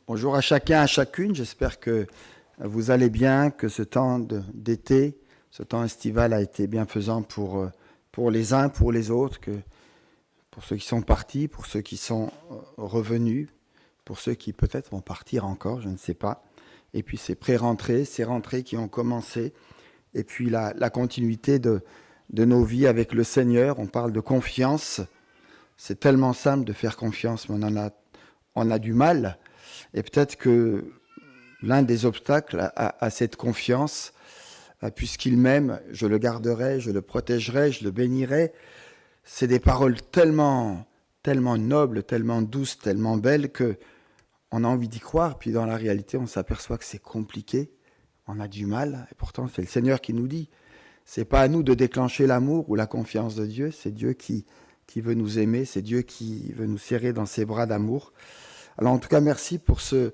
Bonjour à chacun, à chacune. J'espère que vous allez bien, que ce temps d'été, ce temps estival a été bienfaisant pour les uns, pour les autres, que pour ceux qui sont partis, pour ceux qui sont revenus, pour ceux qui peut-être vont partir encore, je ne sais pas. Et puis ces rentrées qui ont commencé, et puis la continuité de nos vies avec le Seigneur. On parle de confiance. C'est tellement simple de faire confiance, mais on a du mal. Et peut-être que l'un des obstacles à cette confiance, puisqu'il m'aime, je le garderai, je le protégerai, je le bénirai, c'est des paroles tellement nobles, tellement douces, tellement belles que on a envie d'y croire. Puis dans la réalité, on s'aperçoit que c'est compliqué, on a du mal. Et pourtant, c'est le Seigneur qui nous dit. C'est pas à nous de déclencher l'amour ou la confiance de Dieu, c'est Dieu qui veut nous aimer, c'est Dieu qui veut nous serrer dans ses bras d'amour. Alors en tout cas, merci pour ce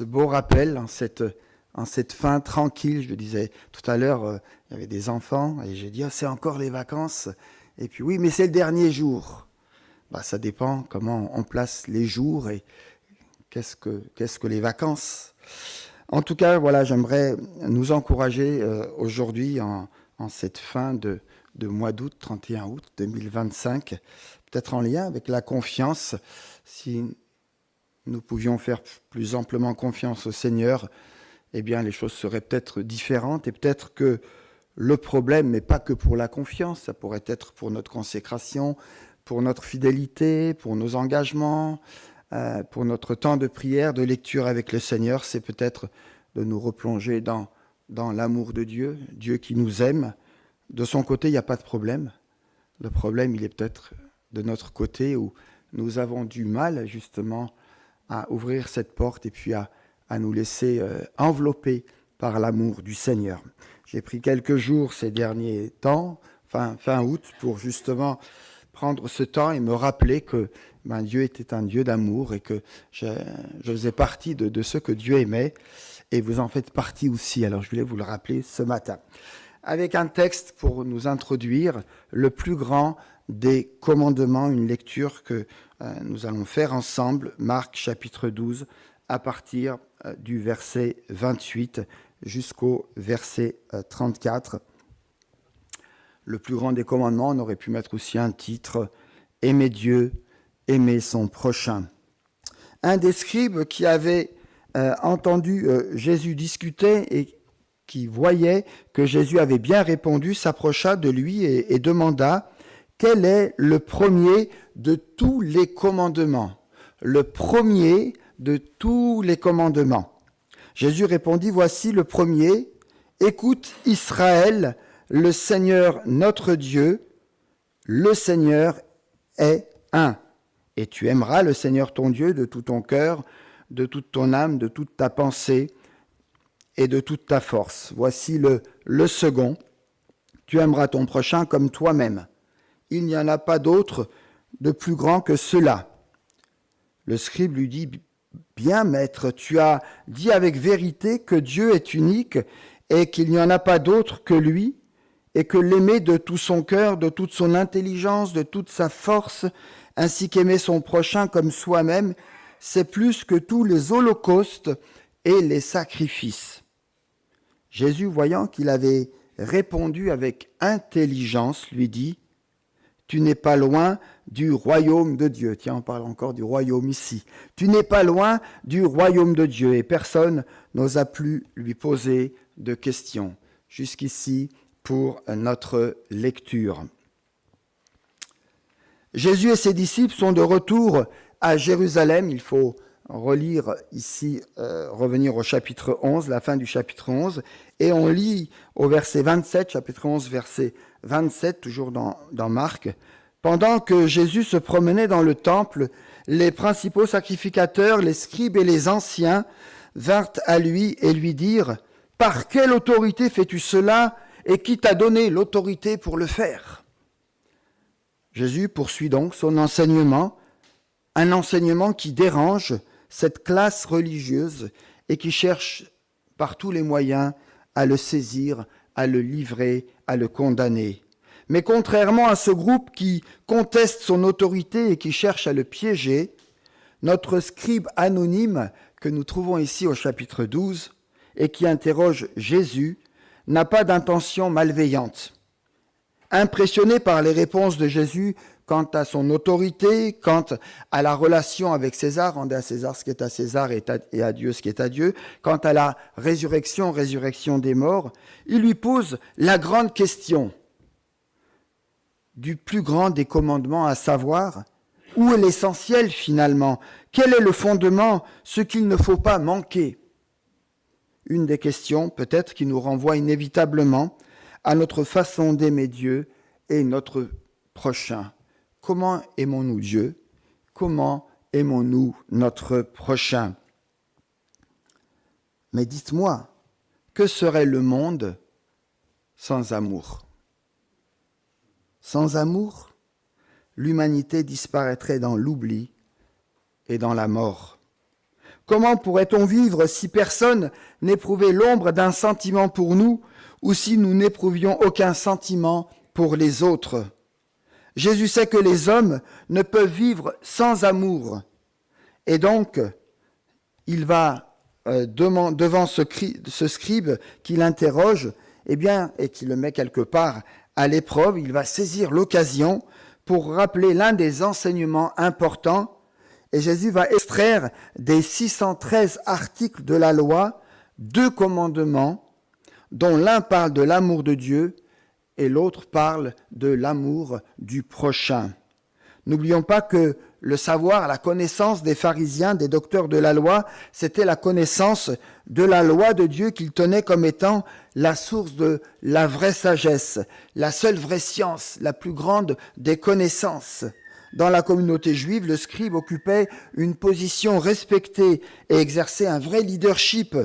beau rappel en cette fin tranquille. Je le disais tout à l'heure, il y avait des enfants et j'ai dit c'est encore les vacances. Et puis oui, mais c'est le dernier jour. Ça dépend comment on place les jours et qu'est-ce que les vacances. En tout cas, voilà, j'aimerais nous encourager aujourd'hui en cette fin de mois d'août, 31 août 2025, peut-être en lien avec la confiance. Si nous pouvions faire plus amplement confiance au Seigneur, eh bien les choses seraient peut-être différentes et peut-être que le problème n'est pas que pour la confiance, ça pourrait être pour notre consécration, pour notre fidélité, pour nos engagements, pour notre temps de prière, de lecture avec le Seigneur, c'est peut-être de nous replonger dans l'amour de Dieu, Dieu qui nous aime. De son côté, il n'y a pas de problème. Le problème, il est peut-être de notre côté où nous avons du mal justement à ouvrir cette porte et puis à nous laisser envelopper par l'amour du Seigneur. J'ai pris quelques jours ces derniers temps, fin août, pour justement prendre ce temps et me rappeler que Dieu était un Dieu d'amour et que je faisais partie de ceux que Dieu aimait et vous en faites partie aussi. Alors je voulais vous le rappeler ce matin. Avec un texte pour nous introduire, le plus grand des commandements, une lecture que nous allons faire ensemble, Marc chapitre 12, à partir du verset 28 jusqu'au verset 34. Le plus grand des commandements, on aurait pu mettre aussi un titre, « Aimer Dieu, aimer son prochain ». Un des scribes qui avait entendu Jésus discuter et qui voyait que Jésus avait bien répondu, s'approcha de lui et demanda « Quel est le premier de tous les commandements ?» Le premier de tous les commandements. Jésus répondit « Voici le premier. Écoute Israël, le Seigneur notre Dieu, le Seigneur est un. Et tu aimeras le Seigneur ton Dieu de tout ton cœur, de toute ton âme, de toute ta pensée et de toute ta force. Voici le second. Tu aimeras ton prochain comme toi-même. Il n'y en a pas d'autre de plus grand que cela. » Le scribe lui dit « Bien, maître, tu as dit avec vérité que Dieu est unique et qu'il n'y en a pas d'autre que lui, et que l'aimer de tout son cœur, de toute son intelligence, de toute sa force, ainsi qu'aimer son prochain comme soi-même, c'est plus que tous les holocaustes et les sacrifices. » Jésus, voyant qu'il avait répondu avec intelligence, lui dit « Tu n'es pas loin du royaume de Dieu. » Tiens, on parle encore du royaume ici. « Tu n'es pas loin du royaume de Dieu. » Et personne n'osa plus lui poser de questions. Jusqu'ici, pour notre lecture. Jésus et ses disciples sont de retour à Jérusalem. Il faut relire ici, revenir au chapitre 11, la fin du chapitre 11, et on lit au verset 27, chapitre 11, verset 27, toujours dans Marc. « Pendant que Jésus se promenait dans le temple, les principaux sacrificateurs, les scribes et les anciens vinrent à lui et lui dirent « Par quelle autorité fais-tu cela ? Et qui t'a donné l'autorité pour le faire ?» Jésus poursuit donc son enseignement, un enseignement qui dérange cette classe religieuse et qui cherche par tous les moyens à le saisir, à le livrer, à le condamner. Mais contrairement à ce groupe qui conteste son autorité et qui cherche à le piéger, notre scribe anonyme que nous trouvons ici au chapitre 12 et qui interroge Jésus n'a pas d'intention malveillante. Impressionné par les réponses de Jésus quant à son autorité, quant à la relation avec César, rendez à César ce qui est à César et à Dieu ce qui est à Dieu, quant à la résurrection des morts, il lui pose la grande question du plus grand des commandements, à savoir, où est l'essentiel finalement? Quel est le fondement, ce qu'il ne faut pas manquer? Une des questions peut-être qui nous renvoie inévitablement à notre façon d'aimer Dieu et notre prochain. Comment aimons-nous Dieu? Comment aimons-nous notre prochain? Mais dites-moi, que serait le monde sans amour? Sans amour, l'humanité disparaîtrait dans l'oubli et dans la mort. Comment pourrait-on vivre si personne n'éprouvait l'ombre d'un sentiment pour nous ou si nous n'éprouvions aucun sentiment pour les autres? Jésus sait que les hommes ne peuvent vivre sans amour. Et donc, il va devant ce scribe qui l'interroge, et qui le met quelque part à l'épreuve, il va saisir l'occasion pour rappeler l'un des enseignements importants. Et Jésus va extraire des 613 articles de la loi 2 commandements, dont l'un parle de l'amour de Dieu et l'autre parle de l'amour du prochain. N'oublions pas que le savoir, la connaissance des pharisiens, des docteurs de la loi, c'était la connaissance de la loi de Dieu qu'ils tenaient comme étant la source de la vraie sagesse, la seule vraie science, la plus grande des connaissances. Dans la communauté juive, le scribe occupait une position respectée et exerçait un vrai leadership.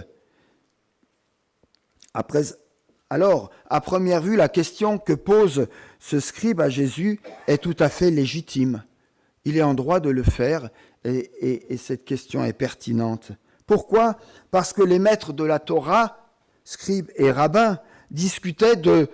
Alors, à première vue, la question que pose ce scribe à Jésus est tout à fait légitime. Il est en droit de le faire et cette question est pertinente. Pourquoi? Parce que les maîtres de la Torah, scribes et rabbins, discutaient de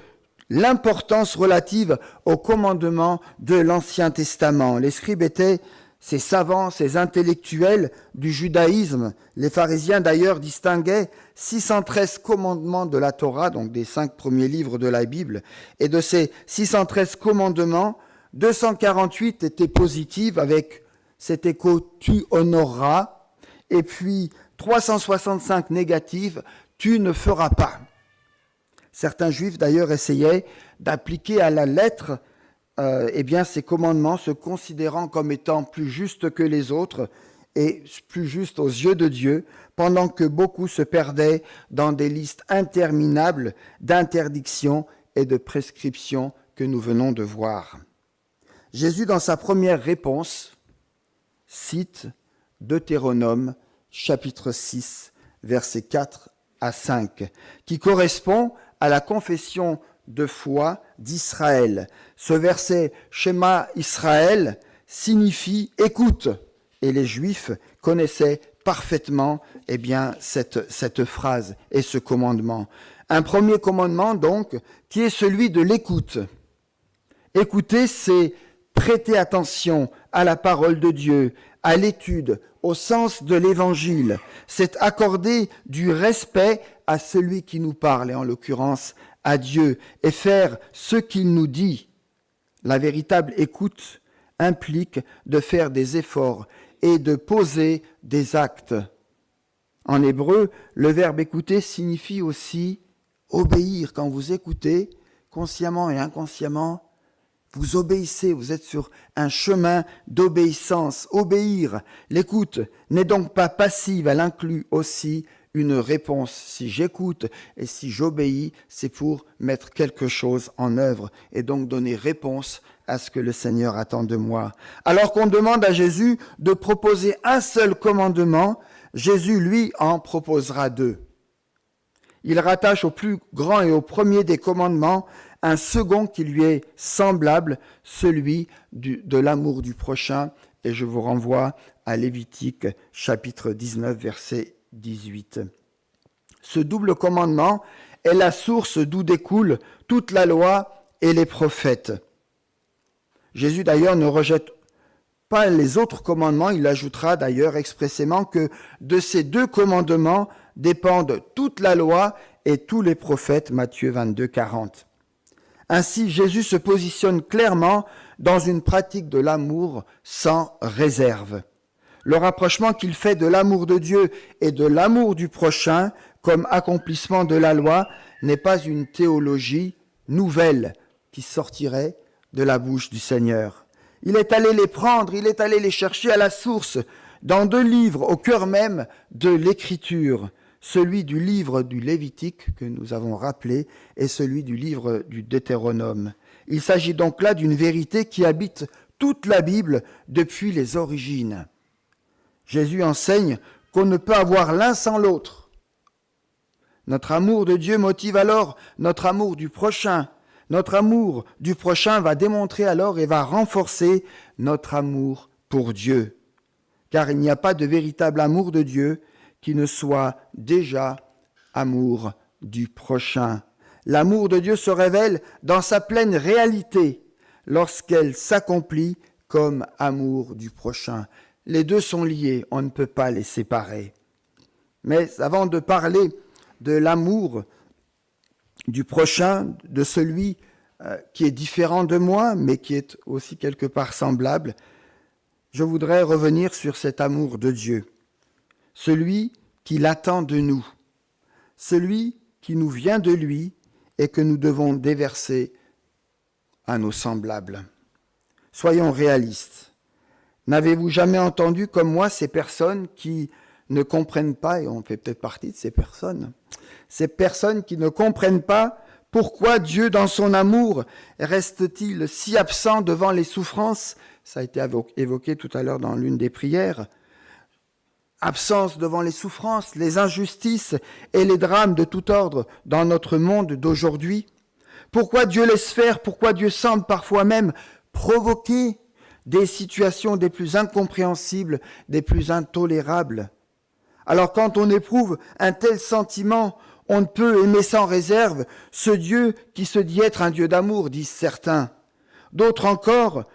l'importance relative aux commandements de l'Ancien Testament. Les scribes étaient ces savants, ces intellectuels du judaïsme. Les pharisiens d'ailleurs distinguaient 613 commandements de la Torah, donc des 5 premiers livres de la Bible, et de ces 613 commandements, 248 étaient positifs avec cet écho « tu honoreras » et puis 365 négatifs « tu ne feras pas ». Certains juifs d'ailleurs essayaient d'appliquer à la lettre ces commandements, se considérant comme étant plus justes que les autres et plus justes aux yeux de Dieu, pendant que beaucoup se perdaient dans des listes interminables d'interdictions et de prescriptions que nous venons de voir. Jésus, dans sa première réponse, cite Deutéronome, chapitre 6, versets 4 à 5, qui correspond à la confession de foi d'Israël. Ce verset « Shema Israël » signifie « écoute ». Et les Juifs connaissaient parfaitement cette phrase et ce commandement. Un premier commandement, donc, qui est celui de l'écoute. Écouter, c'est prêter attention à la parole de Dieu, à l'étude, au sens de l'Évangile. C'est accorder du respect à celui qui nous parle, et en l'occurrence à Dieu, et faire ce qu'il nous dit. La véritable écoute implique de faire des efforts et de poser des actes. En hébreu, le verbe écouter signifie aussi obéir. Quand vous écoutez, consciemment et inconsciemment, vous obéissez, vous êtes sur un chemin d'obéissance. Obéir, l'écoute n'est donc pas passive, elle inclut aussi une réponse. Si j'écoute et si j'obéis, c'est pour mettre quelque chose en œuvre et donc donner réponse à ce que le Seigneur attend de moi. Alors qu'on demande à Jésus de proposer un seul commandement, Jésus, lui, en proposera 2. Il rattache au plus grand et au premier des commandements un second qui lui est semblable, celui de l'amour du prochain. Et je vous renvoie à Lévitique, chapitre 19, verset 18. Ce double commandement est la source d'où découle toute la loi et les prophètes. Jésus d'ailleurs ne rejette pas les autres commandements. Il ajoutera d'ailleurs expressément que de ces 2 commandements dépendent toute la loi et tous les prophètes, Matthieu 22, 40. Ainsi, Jésus se positionne clairement dans une pratique de l'amour sans réserve. Le rapprochement qu'il fait de l'amour de Dieu et de l'amour du prochain comme accomplissement de la loi n'est pas une théologie nouvelle qui sortirait de la bouche du Seigneur. Il est allé les prendre, il est allé les chercher à la source, dans 2 livres, au cœur même de l'Écriture, celui du livre du Lévitique que nous avons rappelé et celui du livre du Deutéronome. Il s'agit donc là d'une vérité qui habite toute la Bible depuis les origines. Jésus enseigne qu'on ne peut avoir l'un sans l'autre. Notre amour de Dieu motive alors notre amour du prochain. Notre amour du prochain va démontrer alors et va renforcer notre amour pour Dieu. Car il n'y a pas de véritable amour de Dieu qui ne soit déjà amour du prochain. L'amour de Dieu se révèle dans sa pleine réalité lorsqu'elle s'accomplit comme amour du prochain. Les 2 sont liés, on ne peut pas les séparer. Mais avant de parler de l'amour du prochain, de celui qui est différent de moi, mais qui est aussi quelque part semblable, je voudrais revenir sur cet amour de Dieu, celui qu'il attend de nous, celui qui nous vient de lui et que nous devons déverser à nos semblables. Soyons réalistes. N'avez-vous jamais entendu comme moi ces personnes qui ne comprennent pas, et on fait peut-être partie de ces personnes qui ne comprennent pas pourquoi Dieu, dans son amour, reste-t-il si absent devant les souffrances? Ça a été évoqué tout à l'heure dans l'une des prières. Absence devant les souffrances, les injustices et les drames de tout ordre dans notre monde d'aujourd'hui. Pourquoi Dieu laisse faire? Pourquoi Dieu semble parfois même provoquer des situations des plus incompréhensibles, des plus intolérables? Alors quand on éprouve un tel sentiment, on ne peut aimer sans réserve ce Dieu qui se dit être un Dieu d'amour, disent certains. D'autres encore,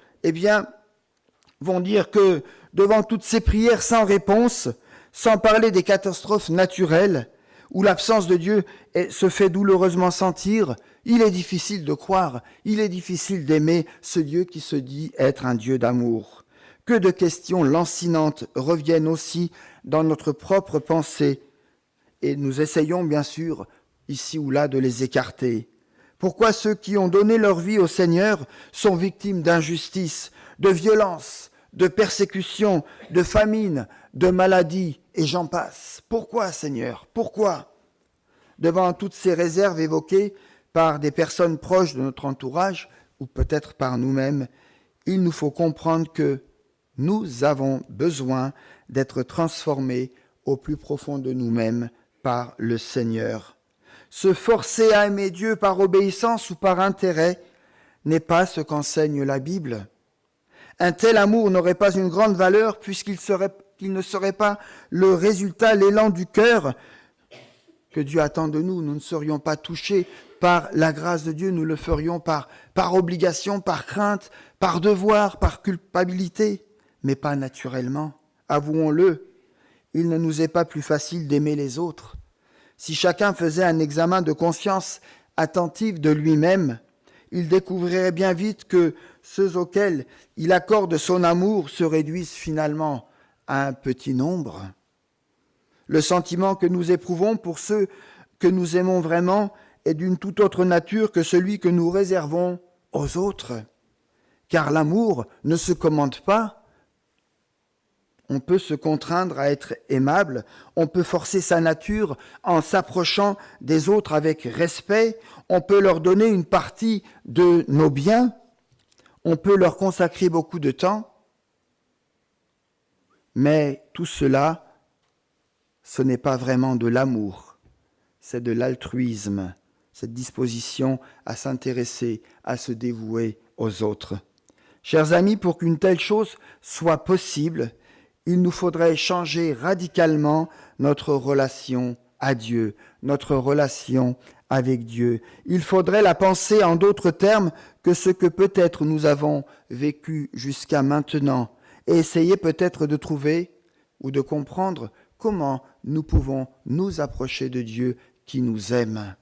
vont dire que devant toutes ces prières sans réponse, sans parler des catastrophes naturelles, où l'absence de Dieu se fait douloureusement sentir, il est difficile de croire, il est difficile d'aimer ce Dieu qui se dit être un Dieu d'amour. Que de questions lancinantes reviennent aussi dans notre propre pensée, et nous essayons bien sûr, ici ou là, de les écarter. Pourquoi ceux qui ont donné leur vie au Seigneur sont victimes d'injustice, de violence, de persécution, de famine, de maladie, et j'en passe? Pourquoi, Seigneur? Pourquoi? Devant toutes ces réserves évoquées par des personnes proches de notre entourage, ou peut-être par nous-mêmes, il nous faut comprendre que nous avons besoin d'être transformés au plus profond de nous-mêmes par le Seigneur. Se forcer à aimer Dieu par obéissance ou par intérêt n'est pas ce qu'enseigne la Bible. Un tel amour n'aurait pas une grande valeur puisqu'il ne serait pas le résultat, l'élan du cœur que Dieu attend de nous. Nous ne serions pas touchés par la grâce de Dieu, nous le ferions par obligation, par crainte, par devoir, par culpabilité, mais pas naturellement. Avouons-le, il ne nous est pas plus facile d'aimer les autres. Si chacun faisait un examen de conscience attentif de lui-même, il découvrirait bien vite que ceux auxquels il accorde son amour se réduisent finalement à un petit nombre. Le sentiment que nous éprouvons pour ceux que nous aimons vraiment est d'une toute autre nature que celui que nous réservons aux autres. Car l'amour ne se commande pas. On peut se contraindre à être aimable, on peut forcer sa nature en s'approchant des autres avec respect, on peut leur donner une partie de nos biens, on peut leur consacrer beaucoup de temps, mais tout cela, ce n'est pas vraiment de l'amour, c'est de l'altruisme, cette disposition à s'intéresser, à se dévouer aux autres. Chers amis, pour qu'une telle chose soit possible, il nous faudrait changer radicalement notre relation à Dieu, notre relation avec Dieu. Il faudrait la penser en d'autres termes que ce que peut-être nous avons vécu jusqu'à maintenant. et essayer peut-être de trouver ou de comprendre comment nous pouvons nous approcher de Dieu qui nous aime.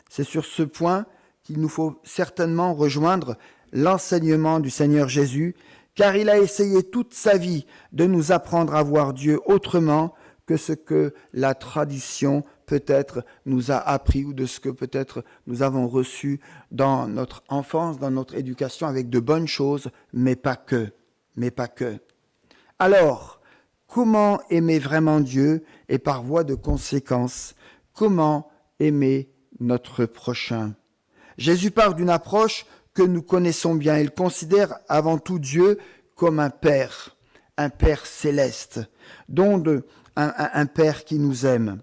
C'est sur ce point qu'il nous faut certainement rejoindre l'enseignement du Seigneur Jésus, car il a essayé toute sa vie de nous apprendre à voir Dieu autrement que ce que la tradition peut-être nous a appris ou de ce que peut-être nous avons reçu dans notre enfance, dans notre éducation, avec de bonnes choses, mais pas que. Alors, comment aimer vraiment Dieu et par voie de conséquence, comment aimer notre prochain? Jésus part d'une approche que nous connaissons bien. Il considère avant tout Dieu comme un Père céleste, un Père qui nous aime,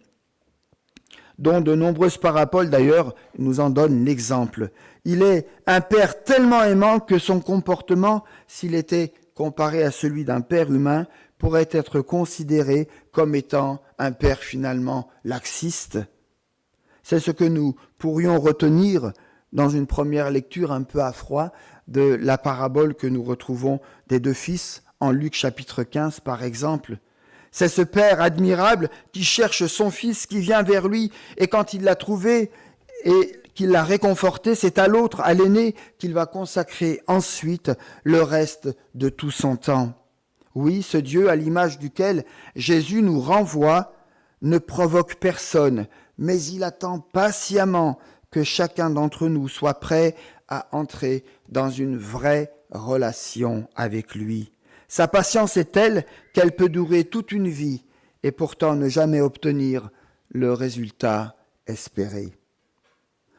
dont de nombreuses paraboles d'ailleurs nous en donnent l'exemple. Il est un Père tellement aimant que son comportement, s'il était comparé à celui d'un Père humain, pourrait être considéré comme étant un Père finalement laxiste. C'est ce que nous pourrions retenir dans une première lecture un peu à froid de la parabole que nous retrouvons des deux fils en Luc chapitre 15 par exemple. C'est ce Père admirable qui cherche son fils, qui vient vers lui, et quand il l'a trouvé et qu'il l'a réconforté, c'est à l'autre, à l'aîné, qu'il va consacrer ensuite le reste de tout son temps. Oui, ce Dieu à l'image duquel Jésus nous renvoie ne provoque personne, mais il attend patiemment que chacun d'entre nous soit prêt à entrer dans une vraie relation avec lui. Sa patience est telle qu'elle peut durer toute une vie et pourtant ne jamais obtenir le résultat espéré.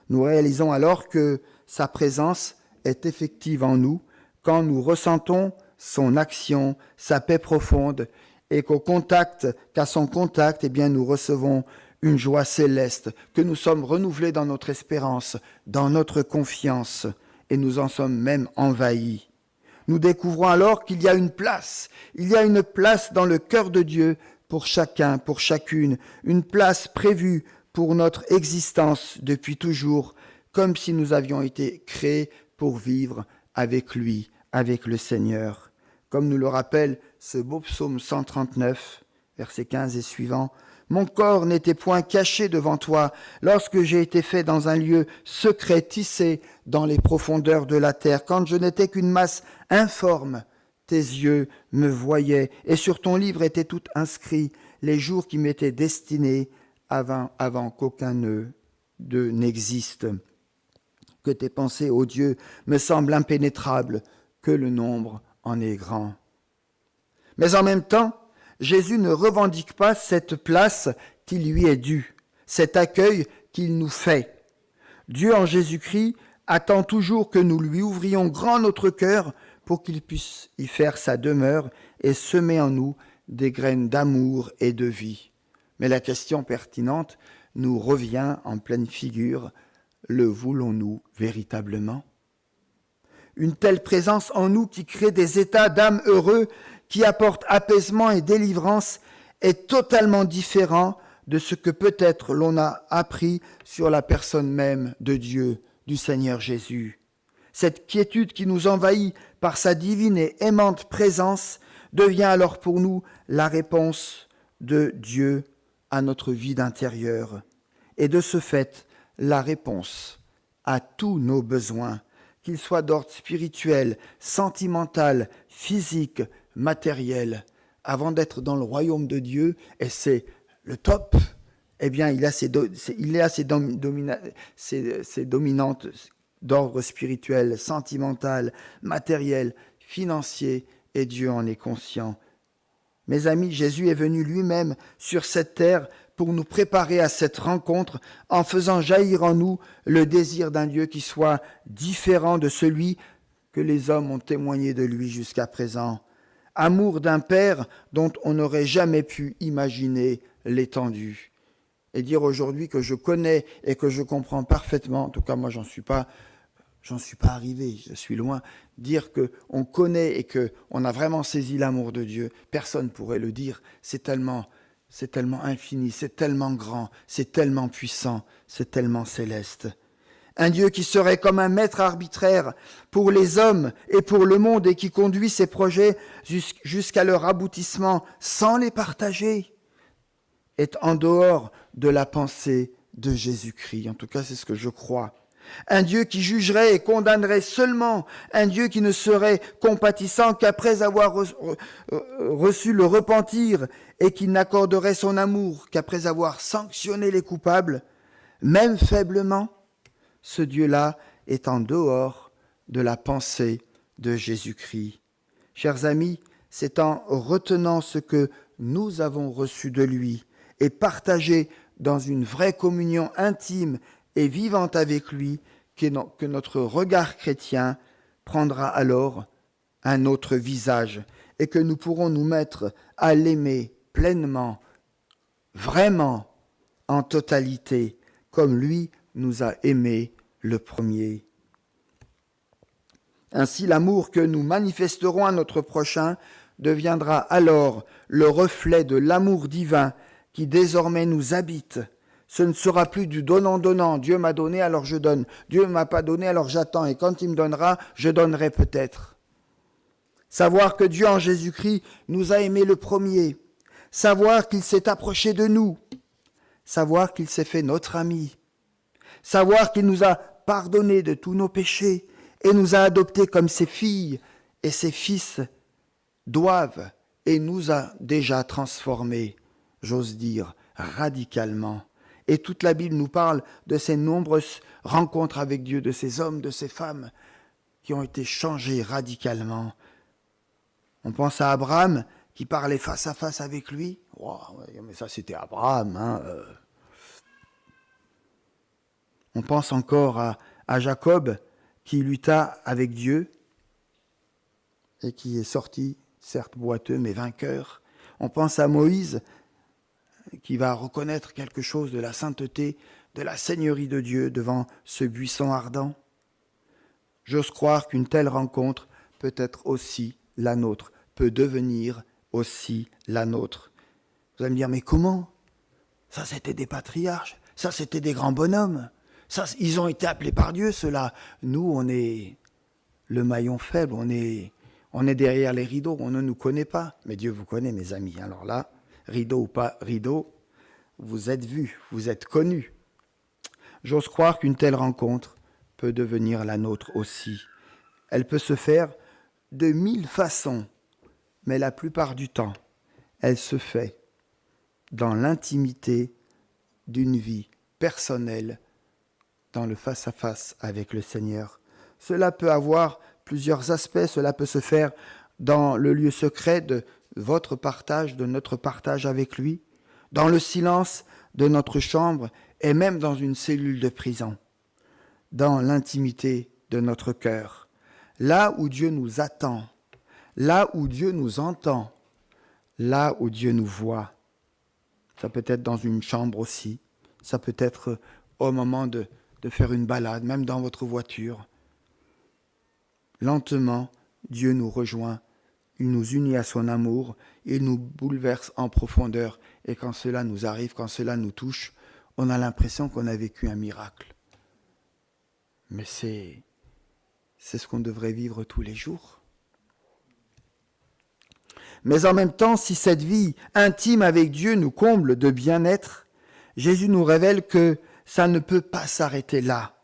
Nous réalisons alors que sa présence est effective en nous quand nous ressentons son action, sa paix profonde et qu'à son contact, nous recevons une joie céleste, que nous sommes renouvelés dans notre espérance, dans notre confiance, et nous en sommes même envahis. Nous découvrons alors qu'il y a une place dans le cœur de Dieu pour chacun, pour chacune, une place prévue pour notre existence depuis toujours, comme si nous avions été créés pour vivre avec lui, avec le Seigneur. Comme nous le rappelle ce beau psaume 139, versets 15 et suivants, « Mon corps n'était point caché devant toi lorsque j'ai été fait dans un lieu secret tissé dans les profondeurs de la terre. Quand je n'étais qu'une masse informe, tes yeux me voyaient et sur ton livre étaient tout inscrits les jours qui m'étaient destinés avant qu'aucun d'eux n'existe. Que tes pensées, ô Dieu, me semblent impénétrables, que le nombre en est grand. » Mais en même temps, Jésus ne revendique pas cette place qui lui est due, cet accueil qu'il nous fait. Dieu en Jésus-Christ attend toujours que nous lui ouvrions grand notre cœur pour qu'il puisse y faire sa demeure et semer en nous des graines d'amour et de vie. Mais la question pertinente nous revient en pleine figure. Le voulons-nous véritablement ? Une telle présence en nous qui crée des états d'âme heureux, qui apporte apaisement et délivrance, est totalement différent de ce que peut-être l'on a appris sur la personne même de Dieu, du Seigneur Jésus. Cette quiétude qui nous envahit par sa divine et aimante présence devient alors pour nous la réponse de Dieu à notre vide intérieur et de ce fait la réponse à tous nos besoins, qu'ils soient d'ordre spirituel, sentimental, physique, matériel. Avant d'être dans le royaume de Dieu, et c'est le top, il a ses dominantes d'ordre spirituel, sentimental, matériel, financier, et Dieu en est conscient. Mes amis, Jésus est venu lui-même sur cette terre pour nous préparer à cette rencontre en faisant jaillir en nous le désir d'un Dieu qui soit différent de celui que les hommes ont témoigné de lui jusqu'à présent. Amour d'un Père dont on n'aurait jamais pu imaginer l'étendue. Et dire aujourd'hui que je connais et que je comprends parfaitement, en tout cas moi j'en suis pas arrivé, je suis loin, dire qu'on connaît et qu'on a vraiment saisi l'amour de Dieu, personne ne pourrait le dire, c'est tellement infini, c'est tellement grand, c'est tellement puissant, c'est tellement céleste. Un Dieu qui serait comme un maître arbitraire pour les hommes et pour le monde et qui conduit ses projets jusqu'à leur aboutissement sans les partager, est en dehors de la pensée de Jésus-Christ. En tout cas, c'est ce que je crois. Un Dieu qui jugerait et condamnerait seulement, un Dieu qui ne serait compatissant qu'après avoir reçu le repentir et qui n'accorderait son amour qu'après avoir sanctionné les coupables, même faiblement. Ce Dieu-là est en dehors de la pensée de Jésus-Christ. Chers amis, c'est en retenant ce que nous avons reçu de lui et partagé dans une vraie communion intime et vivante avec lui que notre regard chrétien prendra alors un autre visage et que nous pourrons nous mettre à l'aimer pleinement, vraiment, en totalité, comme lui nous a aimés le premier. Ainsi, l'amour que nous manifesterons à notre prochain deviendra alors le reflet de l'amour divin qui désormais nous habite. Ce ne sera plus du donnant-donnant. Dieu m'a donné, alors je donne. Dieu ne m'a pas donné, alors j'attends. Et quand il me donnera, je donnerai peut-être. Savoir que Dieu en Jésus-Christ nous a aimés le premier. Savoir qu'il s'est approché de nous. Savoir qu'il s'est fait notre ami. Savoir qu'il nous a pardonné de tous nos péchés et nous a adoptés comme ses filles et ses fils doivent et nous a déjà transformés, j'ose dire, radicalement. Et toute la Bible nous parle de ces nombreuses rencontres avec Dieu, de ces hommes, de ces femmes qui ont été changés radicalement. On pense à Abraham qui parlait face à face avec lui. Wow, mais ça c'était Abraham. On pense encore à Jacob qui lutta avec Dieu et qui est sorti, certes boiteux, mais vainqueur. On pense à Moïse qui va reconnaître quelque chose de la sainteté, de la seigneurie de Dieu devant ce buisson ardent. J'ose croire qu'une telle rencontre peut être aussi la nôtre, peut devenir aussi la nôtre. Vous allez me dire, mais comment ? Ça, c'était des patriarches, ça, c'était des grands bonhommes. Ça, ils ont été appelés par Dieu, ceux-là. Nous, on est le maillon faible, on est derrière les rideaux, on ne nous connaît pas. Mais Dieu vous connaît, mes amis. Alors là, rideau ou pas rideau, vous êtes vus, vous êtes connus. J'ose croire qu'une telle rencontre peut devenir la nôtre aussi. Elle peut se faire de 1000 façons, mais la plupart du temps, elle se fait dans l'intimité d'une vie personnelle, dans le face-à-face avec le Seigneur. Cela peut avoir plusieurs aspects, cela peut se faire dans le lieu secret de votre partage, de notre partage avec lui, dans le silence de notre chambre et même dans une cellule de prison, dans l'intimité de notre cœur, là où Dieu nous attend, là où Dieu nous entend, là où Dieu nous voit. Ça peut être dans une chambre aussi, ça peut être au moment de faire une balade, même dans votre voiture. Lentement, Dieu nous rejoint, il nous unit à son amour, il nous bouleverse en profondeur. Et quand cela nous arrive, quand cela nous touche, on a l'impression qu'on a vécu un miracle. Mais c'est ce qu'on devrait vivre tous les jours. Mais en même temps, si cette vie intime avec Dieu nous comble de bien-être, Jésus nous révèle que ça ne peut pas s'arrêter là.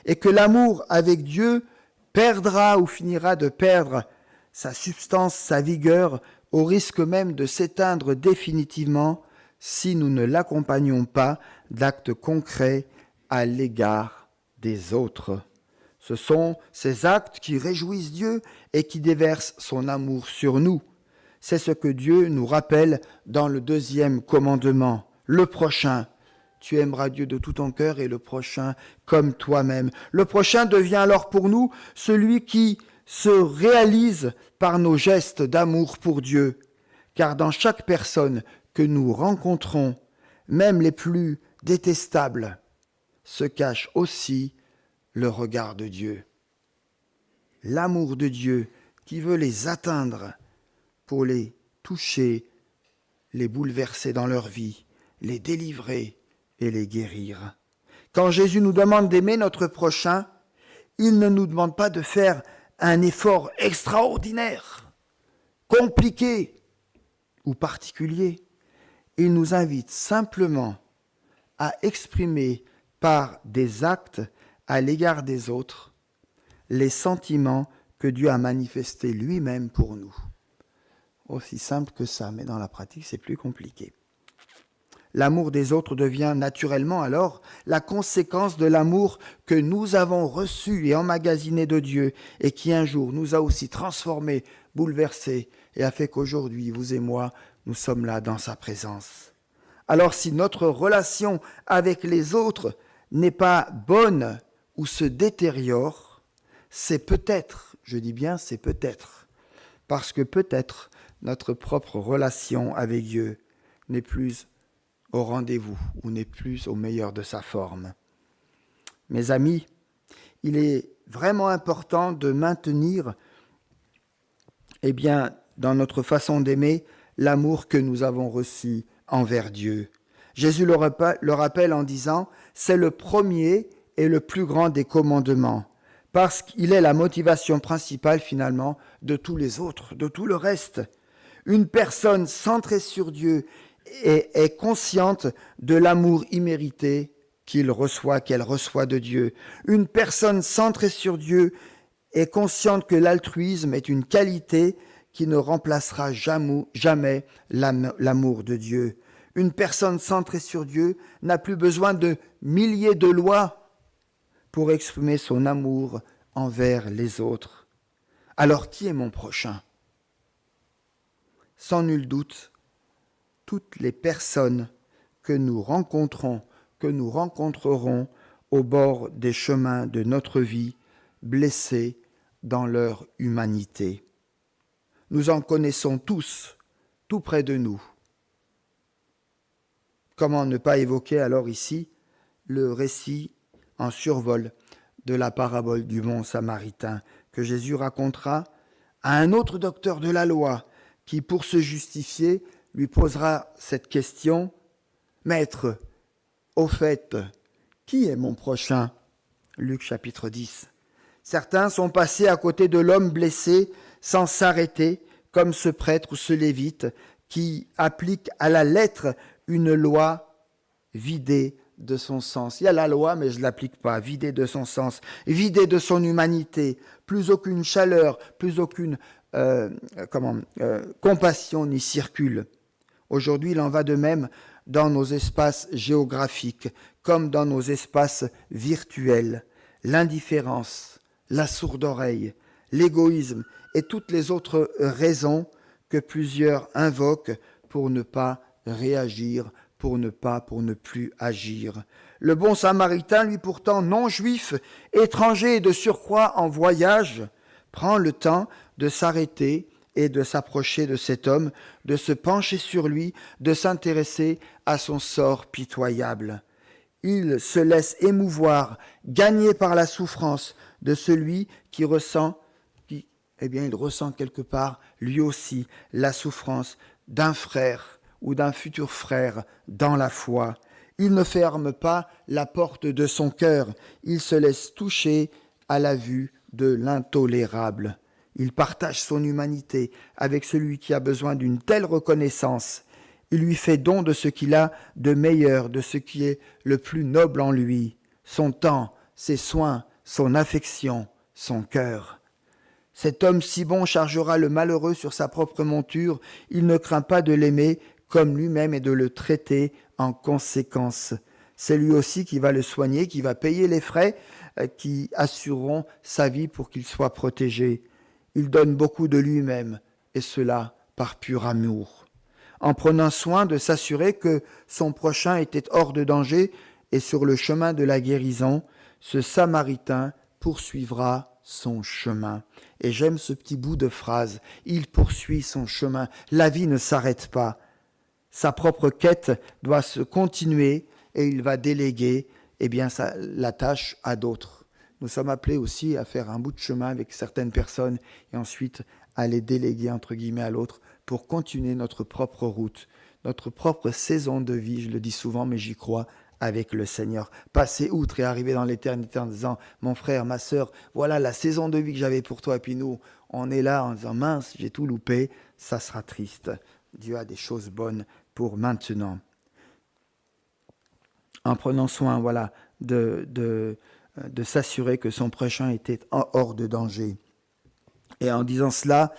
Et que l'amour avec Dieu perdra ou finira de perdre sa substance, sa vigueur, au risque même de s'éteindre définitivement si nous ne l'accompagnons pas d'actes concrets à l'égard des autres. Ce sont ces actes qui réjouissent Dieu et qui déversent son amour sur nous. C'est ce que Dieu nous rappelle dans le 2e commandement. Le prochain, tu aimeras Dieu de tout ton cœur et le prochain comme toi-même. Le prochain devient alors pour nous celui qui se réalise par nos gestes d'amour pour Dieu. Car dans chaque personne que nous rencontrons, même les plus détestables, se cache aussi le regard de Dieu. L'amour de Dieu qui veut les atteindre pour les toucher, les bouleverser dans leur vie, les délivrer et les guérir. Quand Jésus nous demande d'aimer notre prochain, il ne nous demande pas de faire un effort extraordinaire, compliqué ou particulier. Il nous invite simplement à exprimer par des actes à l'égard des autres les sentiments que Dieu a manifestés lui-même pour nous. Aussi simple que ça, mais dans la pratique, c'est plus compliqué. L'amour des autres devient naturellement alors la conséquence de l'amour que nous avons reçu et emmagasiné de Dieu et qui un jour nous a aussi transformés, bouleversés et a fait qu'aujourd'hui, vous et moi, nous sommes là dans sa présence. Alors si notre relation avec les autres n'est pas bonne ou se détériore, c'est peut-être, je dis bien c'est peut-être, parce que peut-être notre propre relation avec Dieu n'est plus au rendez-vous ou n'est plus au meilleur de sa forme. Mes amis, il est vraiment important de maintenir, dans notre façon d'aimer, l'amour que nous avons reçu envers Dieu. Jésus le rappelle en disant « C'est le premier et le plus grand des commandements » parce qu'il est la motivation principale finalement de tous les autres, de tout le reste. Une personne centrée sur Dieu est consciente de l'amour immérité qu'elle reçoit de Dieu. Une personne centrée sur Dieu est consciente que l'altruisme est une qualité qui ne remplacera jamais l'amour de Dieu. Une personne centrée sur Dieu n'a plus besoin de milliers de lois pour exprimer son amour envers les autres. Alors qui est mon prochain ? Sans nul doute, toutes les personnes que nous rencontrons, que nous rencontrerons au bord des chemins de notre vie, blessés dans leur humanité. Nous en connaissons tous, tout près de nous. Comment ne pas évoquer alors ici le récit en survol de la parabole du bon samaritain que Jésus racontera à un autre docteur de la loi qui, pour se justifier, lui posera cette question « Maître, au fait, qui est mon prochain ?» Luc chapitre 10. Certains sont passés à côté de l'homme blessé sans s'arrêter, comme ce prêtre ou ce lévite qui applique à la lettre une loi vidée de son sens. Il y a la loi, mais je ne l'applique pas, vidée de son sens, vidée de son humanité, plus aucune chaleur, plus aucune compassion n'y circule. Aujourd'hui, il en va de même dans nos espaces géographiques, comme dans nos espaces virtuels. L'indifférence, la sourde oreille, l'égoïsme et toutes les autres raisons que plusieurs invoquent pour ne pas réagir, pour ne plus agir. Le bon samaritain, lui pourtant non juif, étranger et de surcroît en voyage, prend le temps de s'arrêter et de s'approcher de cet homme, de se pencher sur lui, de s'intéresser à son sort pitoyable. Il se laisse émouvoir, gagné par la souffrance de celui il ressent quelque part, lui aussi, la souffrance d'un frère ou d'un futur frère dans la foi. Il ne ferme pas la porte de son cœur, il se laisse toucher à la vue de l'intolérable. Il partage son humanité avec celui qui a besoin d'une telle reconnaissance. Il lui fait don de ce qu'il a de meilleur, de ce qui est le plus noble en lui, son temps, ses soins, son affection, son cœur. Cet homme si bon chargera le malheureux sur sa propre monture, il ne craint pas de l'aimer comme lui-même et de le traiter en conséquence. C'est lui aussi qui va le soigner, qui va payer les frais qui assureront sa vie pour qu'il soit protégé. Il donne beaucoup de lui-même, et cela par pur amour. En prenant soin de s'assurer que son prochain était hors de danger et sur le chemin de la guérison, ce Samaritain poursuivra son chemin. Et j'aime ce petit bout de phrase. Il poursuit son chemin. La vie ne s'arrête pas. Sa propre quête doit se continuer et il va déléguer la tâche à d'autres. Nous sommes appelés aussi à faire un bout de chemin avec certaines personnes et ensuite à les déléguer entre guillemets à l'autre pour continuer notre propre route, notre propre saison de vie, je le dis souvent mais j'y crois, avec le Seigneur. Passer outre et arriver dans l'éternité en disant, mon frère, ma sœur, voilà la saison de vie que j'avais pour toi. Et puis nous, on est là en disant, mince, j'ai tout loupé. Ça sera triste. Dieu a des choses bonnes pour maintenant. En prenant soin, voilà, de s'assurer que son prochain était hors de danger. Et en disant cela,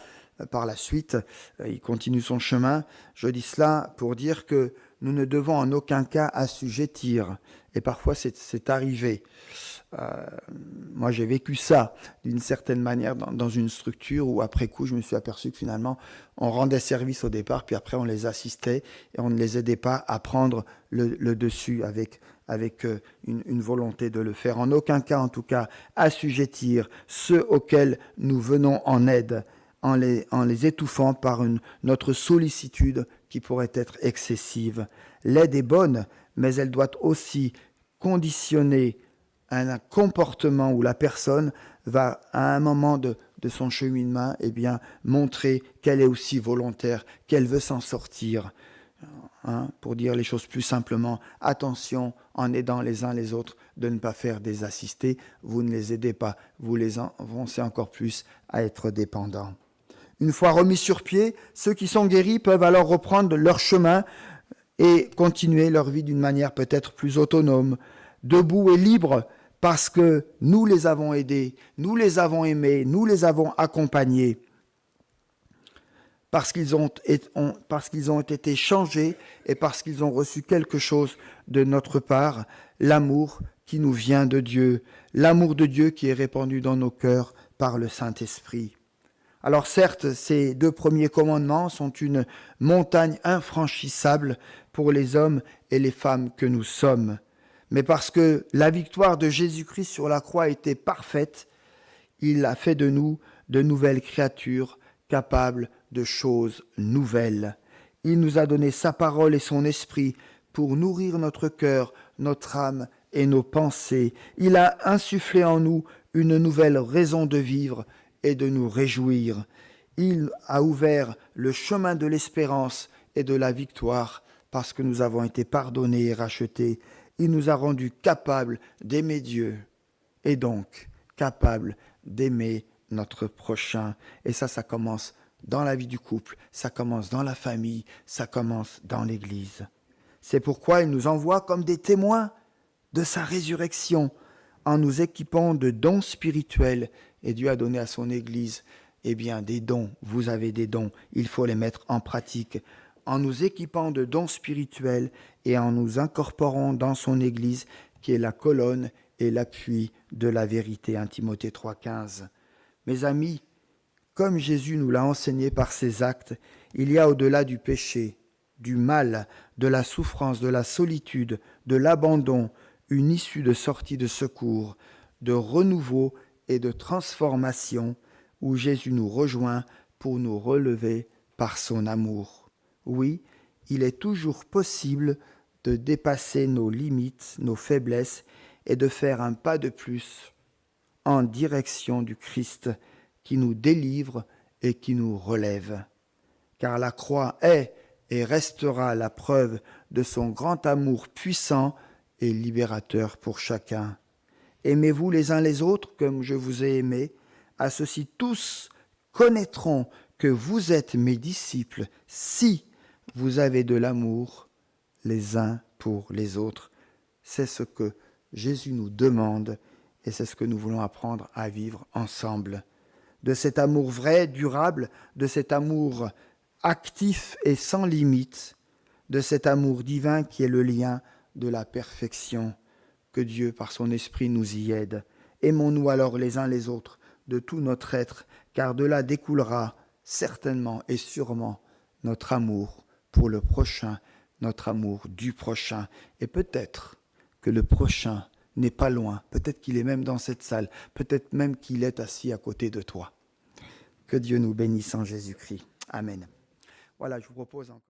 par la suite, il continue son chemin. Je dis cela pour dire que nous ne devons en aucun cas assujettir. Et parfois, c'est arrivé. Moi, j'ai vécu ça d'une certaine manière dans une structure où, après coup, je me suis aperçu que finalement, on rendait service au départ, puis après, on les assistait et on ne les aidait pas à prendre le dessus avec une volonté de le faire. En aucun cas, en tout cas, assujettir ceux auxquels nous venons en aide en les étouffant par notre sollicitude qui pourrait être excessive. L'aide est bonne, mais elle doit aussi conditionner un comportement où la personne va, à un moment de son cheminement, montrer qu'elle est aussi volontaire, qu'elle veut s'en sortir. Pour dire les choses plus simplement, attention, en aidant les uns les autres, de ne pas faire des assistés. Vous ne les aidez pas, vous les avancez encore plus à être dépendants. Une fois remis sur pied, ceux qui sont guéris peuvent alors reprendre leur chemin et continuer leur vie d'une manière peut-être plus autonome, debout et libre, parce que nous les avons aidés, nous les avons aimés, nous les avons accompagnés, parce qu'ils ont été changés et parce qu'ils ont reçu quelque chose de notre part, l'amour qui nous vient de Dieu, l'amour de Dieu qui est répandu dans nos cœurs par le Saint-Esprit. Alors certes, ces 2 premiers commandements sont une montagne infranchissable pour les hommes et les femmes que nous sommes. Mais parce que la victoire de Jésus-Christ sur la croix était parfaite, il a fait de nous de nouvelles créatures capables de choses nouvelles. Il nous a donné sa parole et son esprit pour nourrir notre cœur, notre âme et nos pensées. Il a insufflé en nous une nouvelle raison de vivre et de nous réjouir. Il a ouvert le chemin de l'espérance et de la victoire parce que nous avons été pardonnés et rachetés. Il nous a rendus capables d'aimer Dieu et donc capables d'aimer notre prochain. Et ça commence dans la vie du couple, ça commence dans la famille, ça commence dans l'Église. C'est pourquoi il nous envoie comme des témoins de sa résurrection en nous équipant de dons spirituels. Et Dieu a donné à son Église des dons. Vous avez des dons, il faut les mettre en pratique. En nous équipant de dons spirituels et en nous incorporant dans son Église qui est la colonne et l'appui de la vérité. 1 Timothée 3,15. Mes amis, comme Jésus nous l'a enseigné par ses actes, il y a au-delà du péché, du mal, de la souffrance, de la solitude, de l'abandon, une issue de sortie de secours, de renouveau et de transformation où Jésus nous rejoint pour nous relever par son amour. Oui, il est toujours possible de dépasser nos limites, nos faiblesses et de faire un pas de plus en direction du Christ qui nous délivre et qui nous relève. Car la croix est et restera la preuve de son grand amour puissant et libérateur pour chacun. Aimez-vous les uns les autres comme je vous ai aimé. À ceux-ci tous connaîtront que vous êtes mes disciples si vous avez de l'amour les uns pour les autres. C'est ce que Jésus nous demande et c'est ce que nous voulons apprendre à vivre ensemble. De cet amour vrai, durable, de cet amour actif et sans limite, de cet amour divin qui est le lien de la perfection. Que Dieu, par son esprit, nous y aide. Aimons-nous alors les uns les autres de tout notre être, car de là découlera certainement et sûrement notre amour pour le prochain, notre amour du prochain. Et peut-être que le prochain n'est pas loin, peut-être qu'il est même dans cette salle, peut-être même qu'il est assis à côté de toi. Que Dieu nous bénisse en Jésus-Christ. Amen. Voilà, je vous propose encore.